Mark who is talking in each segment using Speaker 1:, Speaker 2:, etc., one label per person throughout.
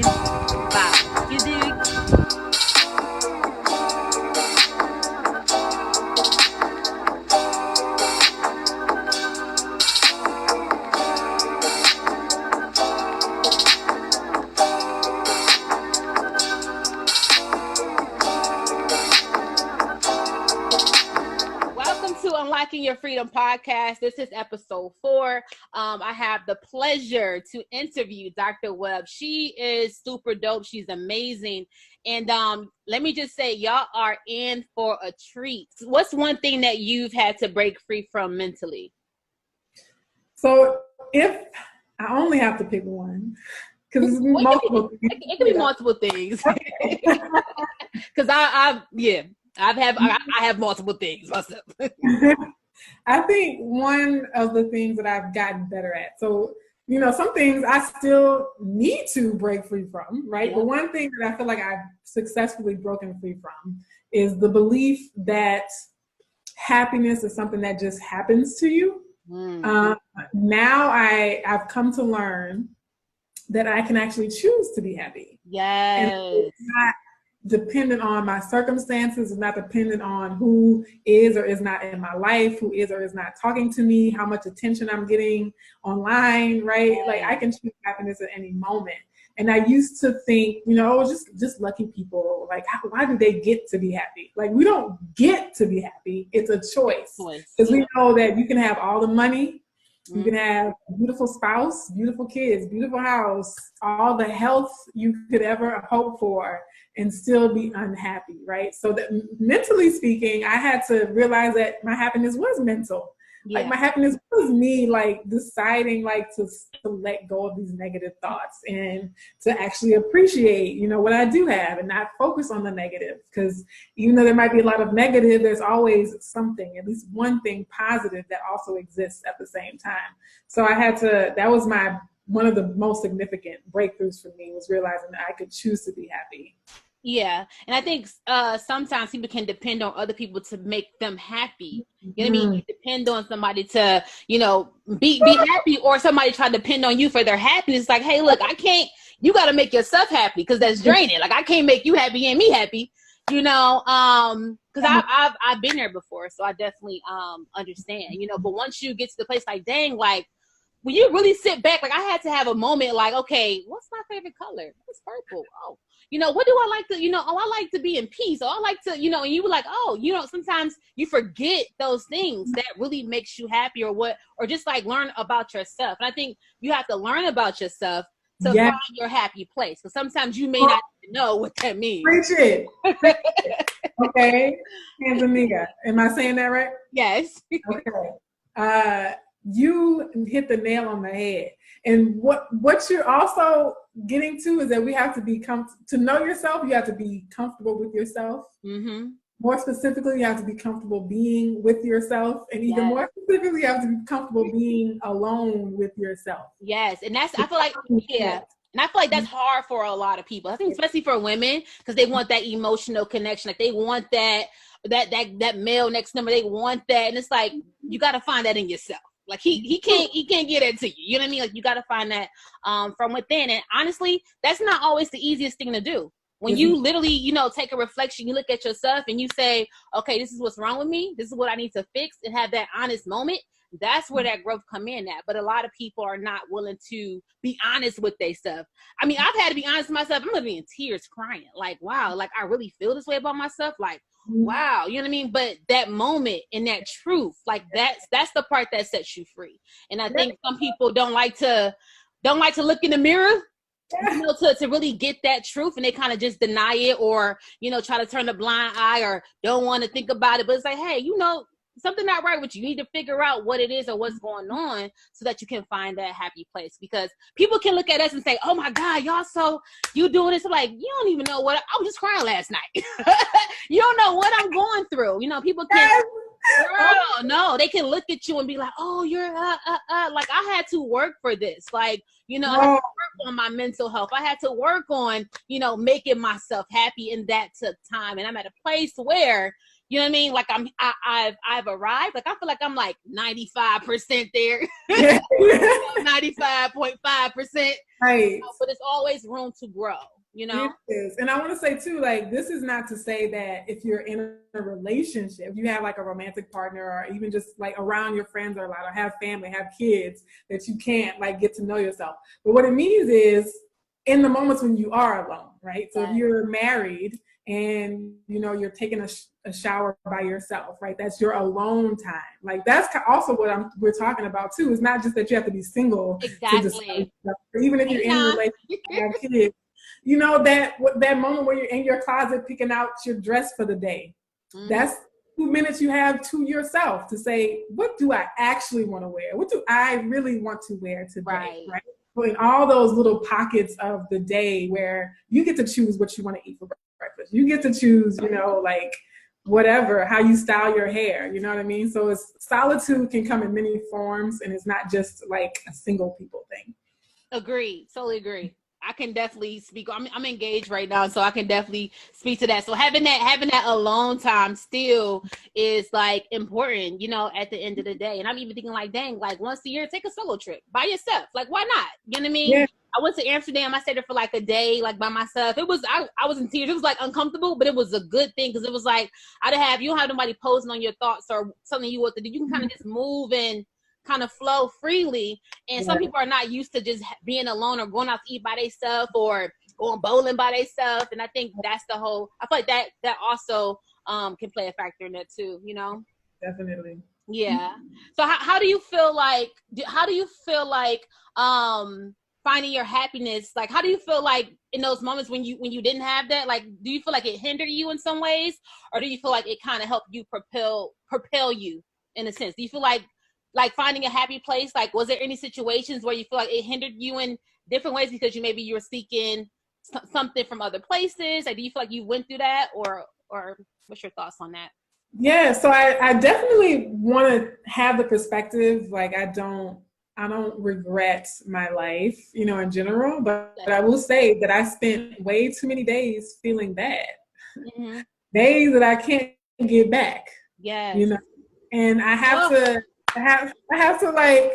Speaker 1: rocking vibe. You dig? Unlocking Your Freedom podcast. This is episode 4. I have the pleasure to interview Dr. Webb. She is super dope. She's amazing. And let me just say, y'all are in for a treat. What's one thing that you've had to break free from mentally?
Speaker 2: So if I only have to pick one, because it's multiple things.
Speaker 1: It can be multiple things. Because I have multiple things myself.
Speaker 2: I think one of the things that I've gotten better at. So, some things I still need to break free from, right? Yeah. But one thing that I feel like I've successfully broken free from is the belief that happiness is something that just happens to you. Now I've come to learn that I can actually choose to be happy.
Speaker 1: Yes.
Speaker 2: And it's not dependent on my circumstances, it's not dependent on who is or is not in my life, who is or is not talking to me, how much attention I'm getting online, right? Like I can choose happiness at any moment. And I used to think, just lucky people, like why do they get to be happy? Like we don't get to be happy. It's a choice. Because we know that you can have all the money, you can have a beautiful spouse, beautiful kids, beautiful house, all the health you could ever hope for, and still be unhappy, right? So that mentally speaking, I had to realize that my happiness was mental. Yeah. Like my happiness was me deciding to let go of these negative thoughts and to actually appreciate, what I do have and not focus on the negative. Because even though there might be a lot of negative, there's always something, at least one thing positive that also exists at the same time. So that was one of the most significant breakthroughs for me, was realizing that I could choose to be happy.
Speaker 1: Yeah. And I think sometimes people can depend on other people to make them happy. You know what I mean? You depend on somebody to, be happy, or somebody try to depend on you for their happiness. It's like, hey, look, you got to make yourself happy, because that's draining. Like I can't make you happy and me happy, because I've been there before. So I definitely understand, but once you get to the place like, dang, like, when you really sit back, like I had to have a moment like, okay, what's my favorite color? It's purple. Oh, what do I like to, I like to be in peace. Oh, I like to, and you were like, oh, sometimes you forget those things that really makes you happy, or just like learn about yourself. And I think you have to learn about yourself to find your happy place. Because sometimes you may not even know what that means.
Speaker 2: Preach it. Okay. Tanzania. Am I saying that right?
Speaker 1: Yes.
Speaker 2: Okay. You hit the nail on the head. And what you're also getting to is that we have to be to know yourself. You have to be comfortable with yourself. Mm-hmm. More specifically, you have to be comfortable being with yourself. And even more specifically, you have to be comfortable being alone with yourself.
Speaker 1: Yes. And I feel like, and I feel like that's hard for a lot of people. I think especially for women, because they want that emotional connection. Like they want that male next number. They want that. And it's like, you got to find that in yourself. Like he can't get it to you. You know what I mean? Like you got to find that from within. And honestly, that's not always the easiest thing to do. When you literally, take a reflection, you look at yourself and you say, okay, this is what's wrong with me. This is what I need to fix, and have that honest moment. That's where that growth come in at. But a lot of people are not willing to be honest with themselves. I mean, I've had to be honest with myself. I'm going to be in tears crying. Like, wow, like I really feel this way about myself. Like, wow, you know what I mean? But that moment and that truth, like that's the part that sets you free. And I think some people don't like to look in the mirror, to really get that truth, and they kind of just deny it, or try to turn a blind eye, or don't want to think about it. But it's like, hey, something not right with you. You need to figure out what it is or what's going on, so that you can find that happy place. Because people can look at us and say, oh my God, you doing this. I'm like, you don't even know what I was just crying last night. You don't know what I'm going through. People can, girl, no, they can look at you and be like, oh, you're like I had to work for this. Like, I had to work on my mental health. I had to work on, making myself happy, and that took time. And I'm at a place where, You know what I mean? Like I've arrived. Like I feel like I'm like 95% there, 95.5%.
Speaker 2: Right.
Speaker 1: But it's always room to grow. You know?
Speaker 2: It is. And I want to say too, like, this is not to say that if you're in a relationship, you have like a romantic partner, or even just like around your friends or a lot, or have family, have kids, that you can't like get to know yourself. But what it means is in the moments when you are alone, right? So if you're married and, you know, you're taking a shower by yourself, right? That's your alone time. Like, that's also what we're talking about too. It's not just that you have to be single.
Speaker 1: Exactly.
Speaker 2: Even if you're in a relationship and have kids, you know, that moment where you're in your closet picking out your dress for the day, that's 2 minutes you have to yourself to say, what do I actually want to wear? What do I really want to wear today? Right? So in all those little pockets of the day where you get to choose what you want to eat for breakfast, you get to choose, you know, like whatever, how you style your hair, you know what I mean? So solitude can come in many forms, and it's not just like a single people thing.
Speaker 1: Agree. Totally agree. I can definitely speak. I'm engaged right now, so I can definitely speak to that. So having that alone time still is like important, you know, at the end of the day. And I'm even thinking like, dang, like once a year, take a solo trip by yourself. Like, why not? You know what I mean? Yeah. I went to Amsterdam. I stayed there for like a day, like by myself. It was, I was in tears. It was like uncomfortable, but it was a good thing because it was like, you don't have nobody posing on your thoughts or telling you what to do. You can kind of just move and kind of flow freely. And some people are not used to just being alone or going out to eat by themselves or going bowling by themselves. And I think that's I feel like that also can play a factor in that too, you know?
Speaker 2: Definitely.
Speaker 1: Yeah. So how do you feel like finding your happiness? Like, how do you feel like in those moments when you didn't have that? Like, do you feel like it hindered you in some ways, or do you feel like it kind of helped you propel you in a sense? Do you feel like finding a happy place, like, was there any situations where you feel like it hindered you in different ways because you were seeking something from other places? Like, do you feel like you went through that, or what's your thoughts on that?
Speaker 2: Yeah, so I definitely want to have the perspective, like, I don't regret my life, you know, in general, but I will say that I spent way too many days feeling bad. Mm-hmm. Days that I can't get back.
Speaker 1: Yes.
Speaker 2: You know, and I have to like,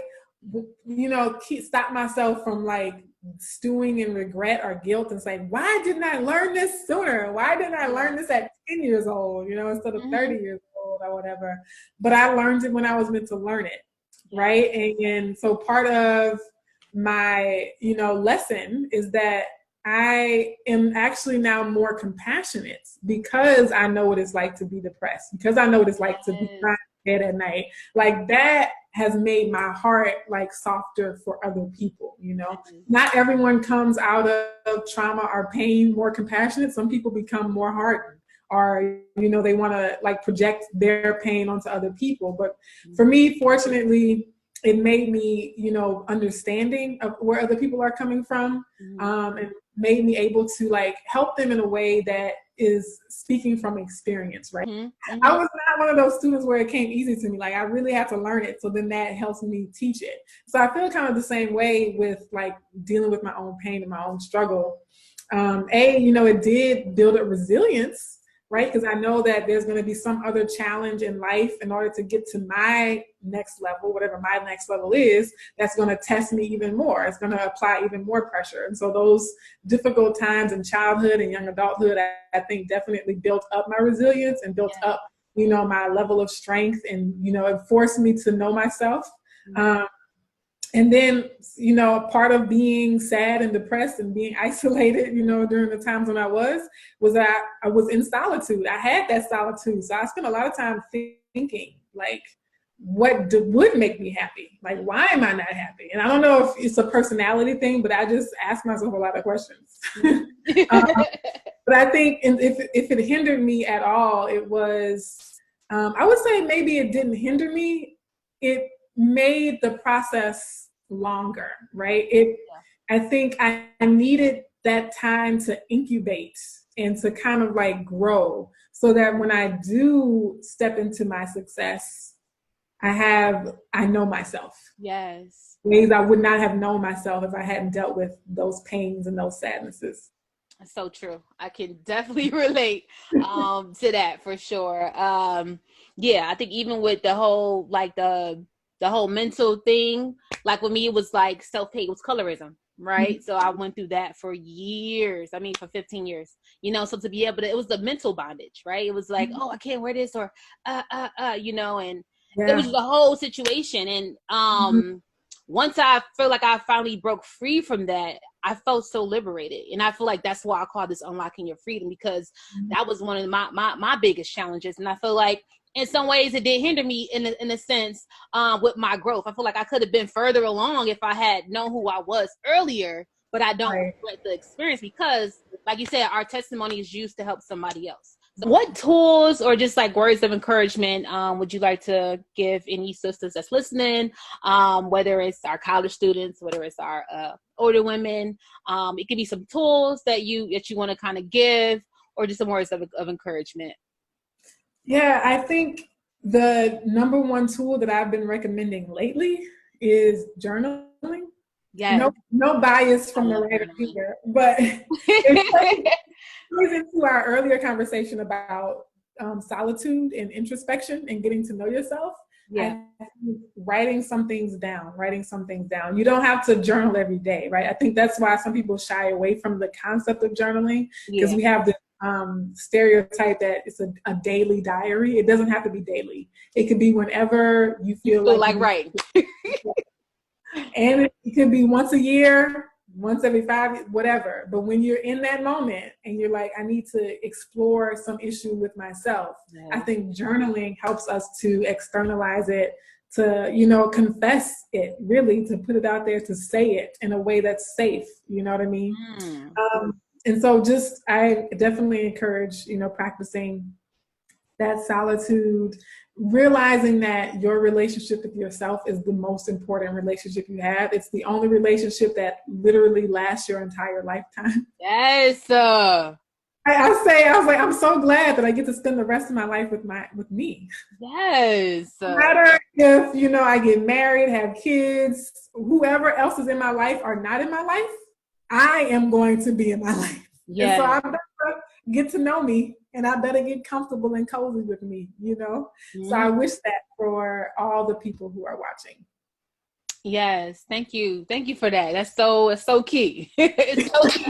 Speaker 2: you know, stop myself from like stewing in regret or guilt and say, why didn't I learn this sooner? Why didn't I learn this at 10 years old, you know, instead of 30 years old or whatever? But I learned it when I was meant to learn it, right? And so part of my, you know, lesson is that I am actually now more compassionate because I know what it's like to be depressed, because I know what it's like to be crying at night. Like, that has made my heart like softer for other people, you know. Not everyone comes out of trauma or pain more compassionate. Some people become more hardened, or, you know, they want to like project their pain onto other people. But for me, fortunately, it made me, you know, understanding of where other people are coming from, and made me able to like help them in a way that is speaking from experience, right? I was not one of those students where it came easy to me. Like, I really had to learn it. So then that helps me teach it. So I feel kind of the same way with like dealing with my own pain and my own struggle. You know, it did build up resilience, right? Because I know that there's going to be some other challenge in life in order to get to my next level, whatever my next level is, that's going to test me even more. It's going to apply even more pressure. And so those difficult times in childhood and young adulthood, I think definitely built up my resilience and built up, you know, my level of strength, and, you know, it forced me to know myself. And then, you know, part of being sad and depressed and being isolated, you know, during the times when I was that I was in solitude. I had that solitude. So I spent a lot of time thinking, like, what would make me happy? Like, why am I not happy? And I don't know if it's a personality thing, but I just ask myself a lot of questions. But I think if it hindered me at all, it was, I would say maybe it didn't hinder me. It made the process longer, right? I think I needed that time to incubate and to kind of like grow, so that when I do step into my success, I know myself.
Speaker 1: Yes.
Speaker 2: Ways I would not have known myself if I hadn't dealt with those pains and those sadnesses.
Speaker 1: So true. I can definitely relate to that for sure. Yeah, I think even with the whole like the whole mental thing, like with me it was like self-hate, it was colorism, right? So I went through that for years. I mean for 15 years. You know, so to be able to, it was the mental bondage, right? It was like, oh, I can't wear this, or you know, and it was
Speaker 2: Yeah.
Speaker 1: just the whole situation. And once I feel like I finally broke free from that, I felt so liberated. And I feel like that's why I call this unlocking your freedom, because that was one of my biggest challenges. And I feel like in some ways it did hinder me in a sense with my growth. I feel like I could have been further along if I had known who I was earlier, but I don't regret the experience because, like you said, our testimony is used to help somebody else. So what tools or just like words of encouragement would you like to give any sisters that's listening, whether it's our college students, whether it's our older women? It could be some tools that you want to kind of give, or just some words of encouragement.
Speaker 2: Yeah, I think the number one tool that I've been recommending lately is journaling.
Speaker 1: Yeah.
Speaker 2: No bias from the writer here, but it plays into our earlier conversation about solitude and introspection and getting to know yourself.
Speaker 1: Yeah.
Speaker 2: Writing some things down. You don't have to journal every day, right? I think that's why some people shy away from the concept of journaling, because we have the stereotype that it's a daily diary. It doesn't have to be daily. It could be whenever you feel like
Speaker 1: right.
Speaker 2: And it could be once a year, once every 5 years, whatever. But when you're in that moment and you're like, I need to explore some issue with myself, I think journaling helps us to externalize it, to, confess it, really, to put it out there, to say it in a way that's safe. You know what I mean? And so I definitely encourage, practicing that solitude, realizing that your relationship with yourself is the most important relationship you have. It's the only relationship that literally lasts your entire lifetime.
Speaker 1: Yes.
Speaker 2: I was like, I'm so glad that I get to spend the rest of my life with me.
Speaker 1: Yes.
Speaker 2: No matter if, I get married, have kids, whoever else is in my life are not in my life, I am going to be in my life. Yeah. And so I better get to know me, and I better get comfortable and cozy with me, So I wish that for all the people who are watching.
Speaker 1: Yes. Thank you. Thank you for that. That's so key. It's so key.